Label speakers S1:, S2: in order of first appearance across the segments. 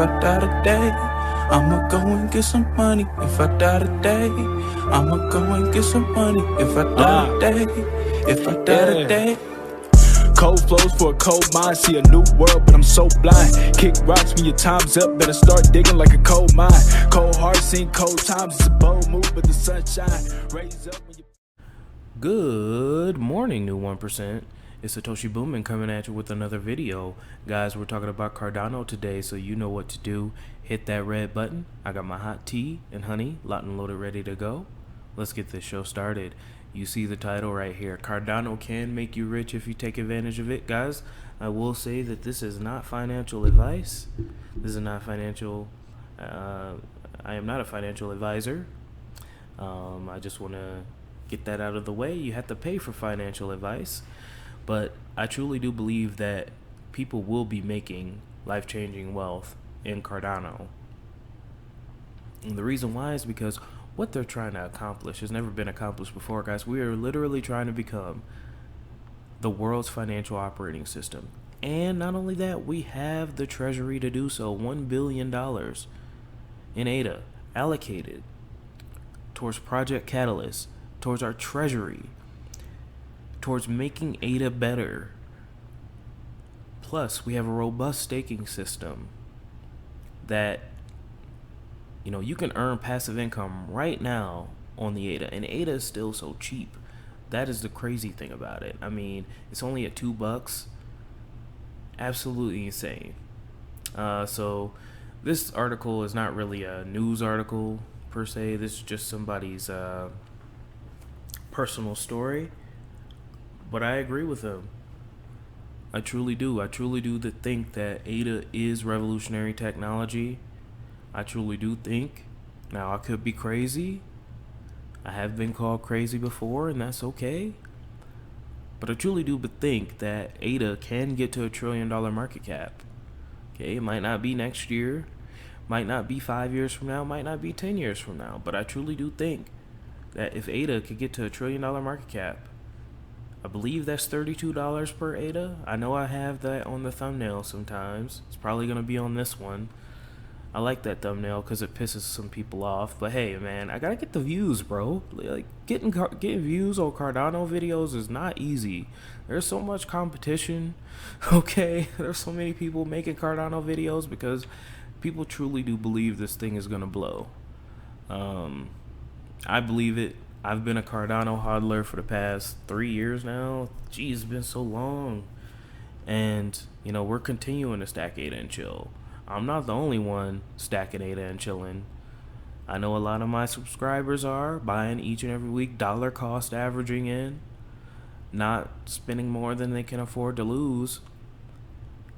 S1: I die today, I'ma go and get some money. If I die today, I'ma go and get some money. If I die today, if I die today.
S2: Cold flows for a cold mind, see a new world, but I'm so blind. Kick rocks when your time's up, better start digging like a coal mine. Cold heart, seen cold times, it's a bold move, but the sunshine raise up when you...
S3: Good morning, new 1%. It's Satoshi Boomin coming at you with another video. Guys, we're talking about Cardano today, so you know what to do. Hit that red button. I got my hot tea and honey, locked and loaded, ready to go. Let's get this show started. You see the title right here. Cardano can make you rich if you take advantage of it. Guys, I will say that this is not financial advice. This is not financial. I am not a financial advisor. I just want to get that out of the way. You have to pay for financial advice. But I truly do believe that people will be making life-changing wealth in Cardano. And the reason why is because what they're trying to accomplish has never been accomplished before, guys. We are literally trying to become the world's financial operating system. And not only that, we have the treasury to do so. $1 billion in ADA allocated towards Project Catalyst, towards our treasury, towards making ADA better. Plus, we have a robust staking system that, you know, you can earn passive income right now on the ADA, and ADA is still so cheap. That is the crazy thing about it. I mean, it's only at $2. Absolutely insane. So this article is not really a news article per se. This is just somebody's personal story. But I agree with him. I truly do. I truly do think that ADA is revolutionary technology. I truly do think. Now, I could be crazy. I have been called crazy before, and that's okay. But I truly do think that ADA can get to $1 trillion market cap. Okay, it might not be next year, might not be 5 years from now, might not be 10 years from now. But I truly do think that if ADA could get to $1 trillion market cap, I believe that's $32 per ADA. I know I have that on the thumbnail sometimes. It's probably going to be on this one. I like that thumbnail because it pisses some people off. But hey, man, I gotta get the views, bro. Like getting views on Cardano videos is not easy. There's so much competition. Okay, there's so many people making Cardano videos because people truly do believe this thing is gonna blow. I believe it. I've been a Cardano hodler for the past 3 years now. Geez, it's been so long. And you know, we're continuing to stack ADA and chill. I'm not the only one stacking ADA and chilling. I know a lot of my subscribers are buying each and every week, dollar cost averaging in, not spending more than they can afford to lose.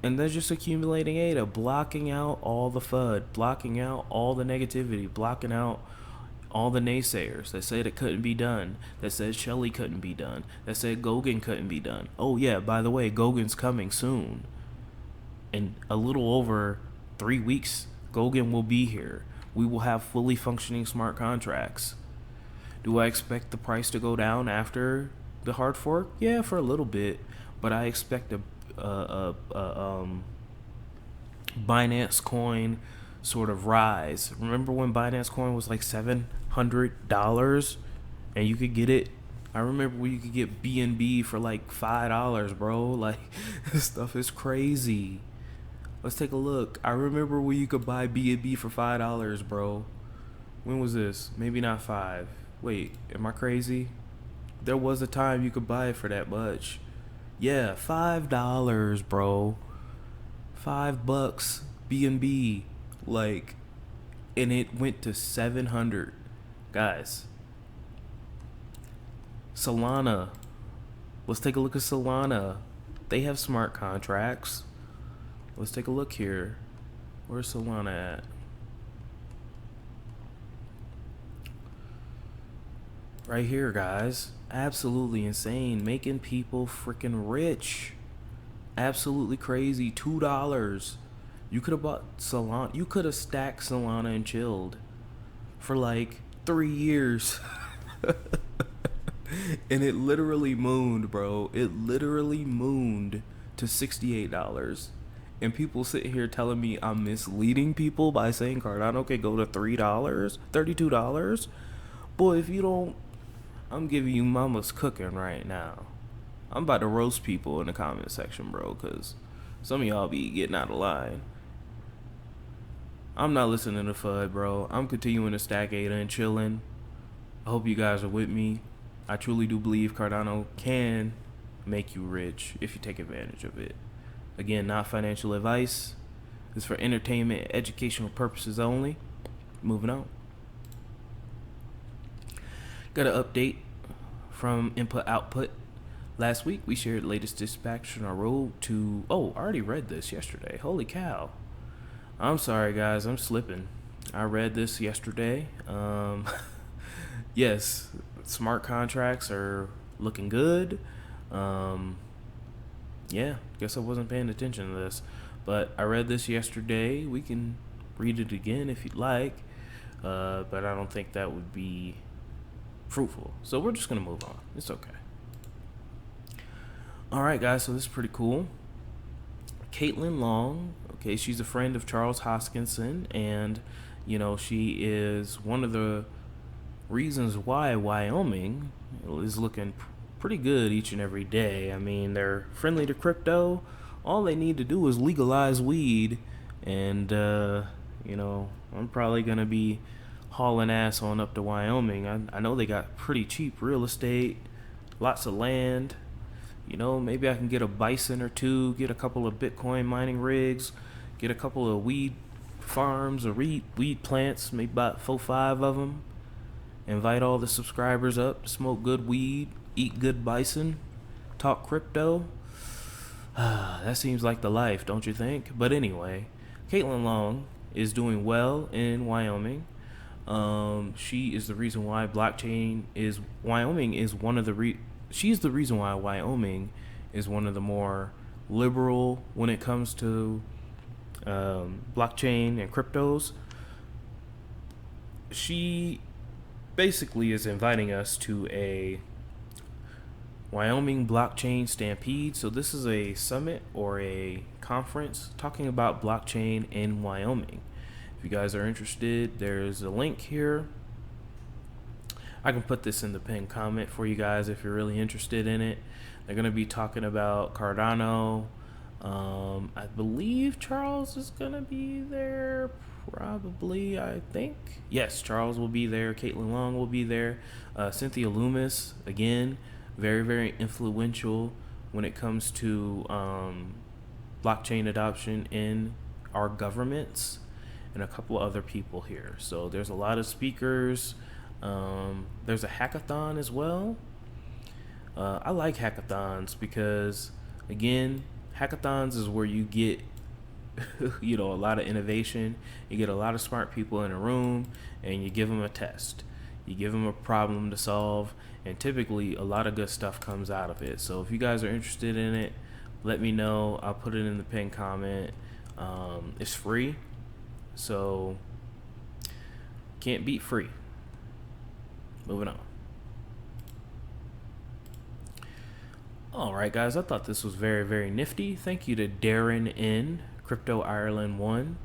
S3: And they're just accumulating ADA, blocking out all the FUD, blocking out all the negativity, blocking out all the naysayers that said it couldn't be done, that said Shelly couldn't be done, that said Gogan couldn't be done. Oh yeah, by the way, Gogan's coming soon. In a little over 3 weeks, Gogan will be here. We will have fully functioning smart contracts. Do I expect the price to go down after the hard fork? Yeah, for a little bit, but I expect a Binance coin sort of rise. Remember when Binance coin was like $700 and you could get it? I remember when you could get BNB for like $5, bro. Like, this stuff is crazy. Let's take a look. I remember when you could buy BNB for $5, bro. When was this? Maybe not 5. Wait, am I crazy? There was a time you could buy it for that much. Yeah, $5, bro. $5 BNB. Like, and it went to 700. Guys. Solana. Let's take a look at Solana. They have smart contracts. Let's take a look here. Where's Solana at? Right here, guys. Absolutely insane. Making people freaking rich. Absolutely crazy. $2. You could have bought Solana. You could have stacked Solana and chilled for like 3 years. And it literally mooned, bro. It literally mooned to $68. And people sit here telling me I'm misleading people by saying Cardano can go to $3, $32. Boy, if you don't, I'm giving you mama's cooking right now. I'm about to roast people in the comment section, bro, because some of y'all be getting out of line. I'm not listening to FUD, bro. I'm continuing to stack ADA and chilling. I hope you guys are with me. I truly do believe Cardano can make you rich if you take advantage of it. Again, not financial advice. It's for entertainment and educational purposes only. Moving on. Got an update from Input Output. Last week, we shared latest dispatch on our road to... Oh, I already read this yesterday. Holy cow. I'm sorry, guys. I'm slipping. I read this yesterday. Yes, smart contracts are looking good. Yeah, guess I wasn't paying attention to this. But I read this yesterday. We can read it again if you'd like. But I don't think that would be fruitful. So we're just going to move on. It's okay. All right, guys. So this is pretty cool. Caitlin Long. Okay, she's a friend of Charles Hoskinson. And, you know, she is one of the reasons why Wyoming is looking pretty good each and every day. I mean, they're friendly to crypto. All they need to do is legalize weed. And, you know, I'm probably going to be hauling ass on up to Wyoming. I know they got pretty cheap real estate, lots of land. You know, maybe I can get a bison or two, get a couple of Bitcoin mining rigs, get a couple of weed farms or weed plants, maybe about 4-5 of them. Invite all the subscribers up to smoke good weed, eat good bison, talk crypto. That seems like the life, don't you think? But anyway, Caitlin Long is doing well in Wyoming. She is the reason why she's the reason why Wyoming is one of the more liberal when it comes to blockchain and cryptos. She basically is inviting us to a Wyoming blockchain stampede. So this is a summit or a conference talking about blockchain in Wyoming. If you guys are interested, there's a link here. I can put this in the pinned comment for you guys if you're really interested in it. They're going to be talking about Cardano. I believe Charles is going to be there. Probably, I think. Yes, Charles will be there. Caitlin Long will be there. Cynthia Loomis, again, very, very influential when it comes to blockchain adoption in our governments, and a couple other people here. So there's a lot of speakers. There's a hackathon as well. I like hackathons because, again, hackathons is where you get you know, a lot of innovation. You get a lot of smart people in a room and you give them a test. You give them a problem to solve, and typically a lot of good stuff comes out of it. So if you guys are interested in it, let me know. I'll put it in the pinned comment. It's free, so can't beat free. Moving on. All right, guys, I thought this was very, very nifty. Thank you to Darren N, Crypto Ireland 1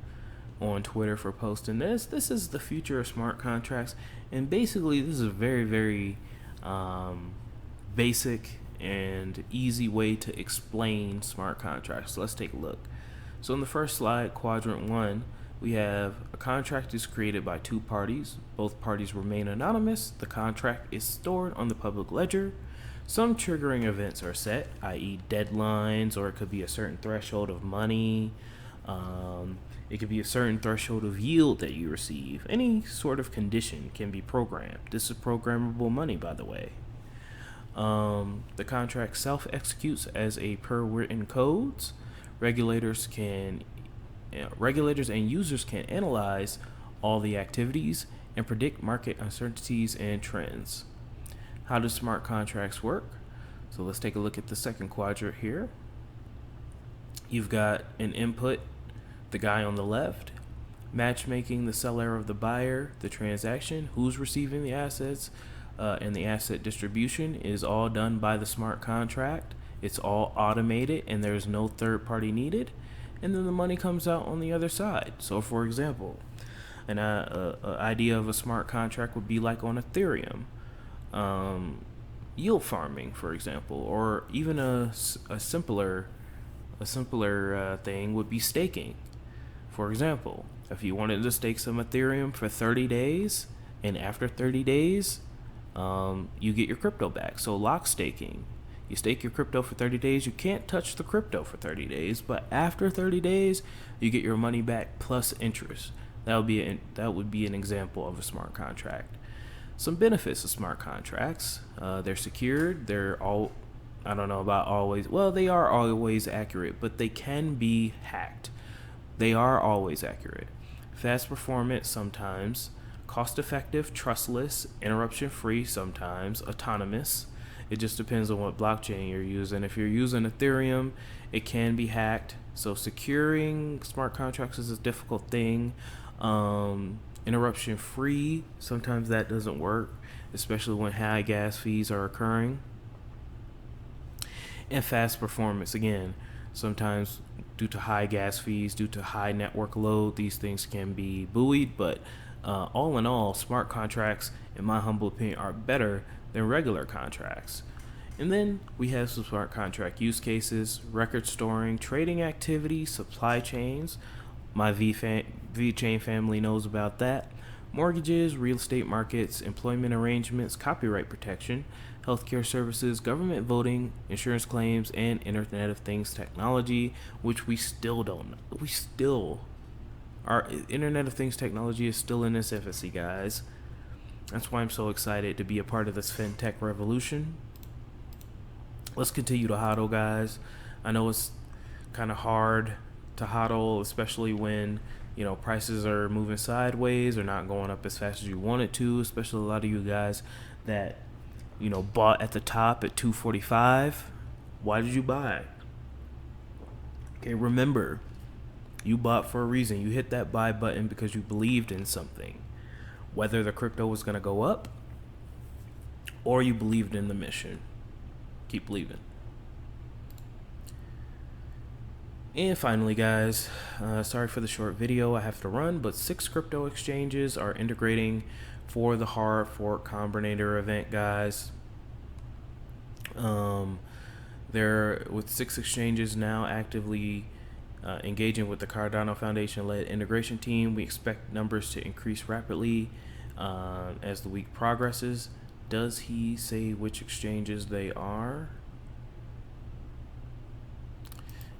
S3: on Twitter for posting this. This is the future of smart contracts, and basically this is a very, very basic and easy way to explain smart contracts. So let's take a look. So in the first slide, quadrant 1, we have a contract is created by two parties. Both parties remain anonymous. The contract is stored on the public ledger. Some triggering events are set, i.e. deadlines, or it could be a certain threshold of money. It could be a certain threshold of yield that you receive. Any sort of condition can be programmed. This is programmable money, by the way. The contract self-executes as a per written codes. Regulators and users can analyze all the activities and predict market uncertainties and trends. How do smart contracts work? So let's take a look at the second quadrant here. You've got an input, the guy on the left, matchmaking the seller of the buyer, the transaction, who's receiving the assets, and the asset distribution is all done by the smart contract. It's all automated and there's no third party needed. and then the money comes out on the other side. So for example, an idea of a smart contract would be like on Ethereum, yield farming, for example, or even a simpler thing would be staking. For example, if you wanted to stake some Ethereum for 30 days, and after 30 days, you get your crypto back. So lock staking. You stake your crypto for 30 days. You can't touch the crypto for 30 days, but after 30 days, you get your money back plus interest. That would be an example of a smart contract. Some benefits of smart contracts: they're secured. They're all, I don't know about always. Well, they are always accurate, but they can be hacked. They are always accurate. Fast performance sometimes. Cost-effective, trustless, interruption-free sometimes, autonomous. It just depends on what blockchain you're using. If you're using Ethereum, it can be hacked. So securing smart contracts is a difficult thing. Interruption-free, sometimes that doesn't work, especially when high gas fees are occurring. And fast performance, again, sometimes due to high gas fees, due to high network load, these things can be buoyed, but all in all, smart contracts, in my humble opinion, are better than regular contracts. And then we have some smart contract use cases: record storing, trading activity, supply chains. My VeChain family knows about that. Mortgages, real estate markets, employment arrangements, copyright protection, healthcare services, government voting, insurance claims, and Internet of Things technology, which we still don't know. Our Internet of Things technology is still in its infancy, guys. That's why I'm so excited to be a part of this fintech revolution. Let's continue to hodl, guys. I know it's kind of hard to hodl, especially when, prices are moving sideways or not going up as fast as you want it to, especially a lot of you guys that, bought at the top at 245. Why did you buy? Okay, remember, you bought for a reason. You hit that buy button because you believed in something, whether the crypto was going to go up or you believed in the mission. Keep believing. And finally, guys, sorry for the short video. I have to run, but 6 crypto exchanges are integrating for the hard fork combinator event, guys. They're with 6 exchanges now actively engaging with the Cardano Foundation led integration team. We expect numbers to increase rapidly as the week progresses. Does he say which exchanges they are?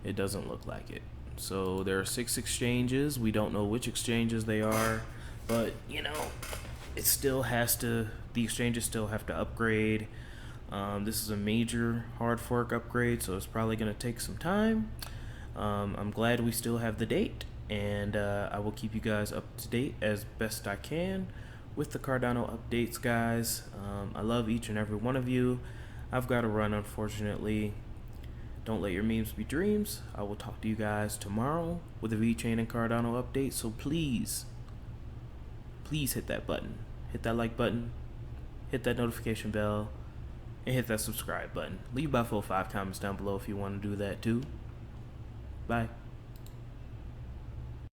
S3: It doesn't look like it. So there are 6 exchanges. We don't know which exchanges they are, but it still has to, the exchanges still have to upgrade. This is a major hard fork upgrade, so it's probably going to take some time. I'm glad we still have the date, and I will keep you guys up to date as best I can with the Cardano updates, guys. I love each and every one of you. I've got to run, unfortunately. Don't let your memes be dreams. I will talk to you guys tomorrow with a VeChain and Cardano update. So please hit that button. Hit that like button. Hit that notification bell. And hit that subscribe button. Leave by 5 comments down below if you want to do that too. Bye.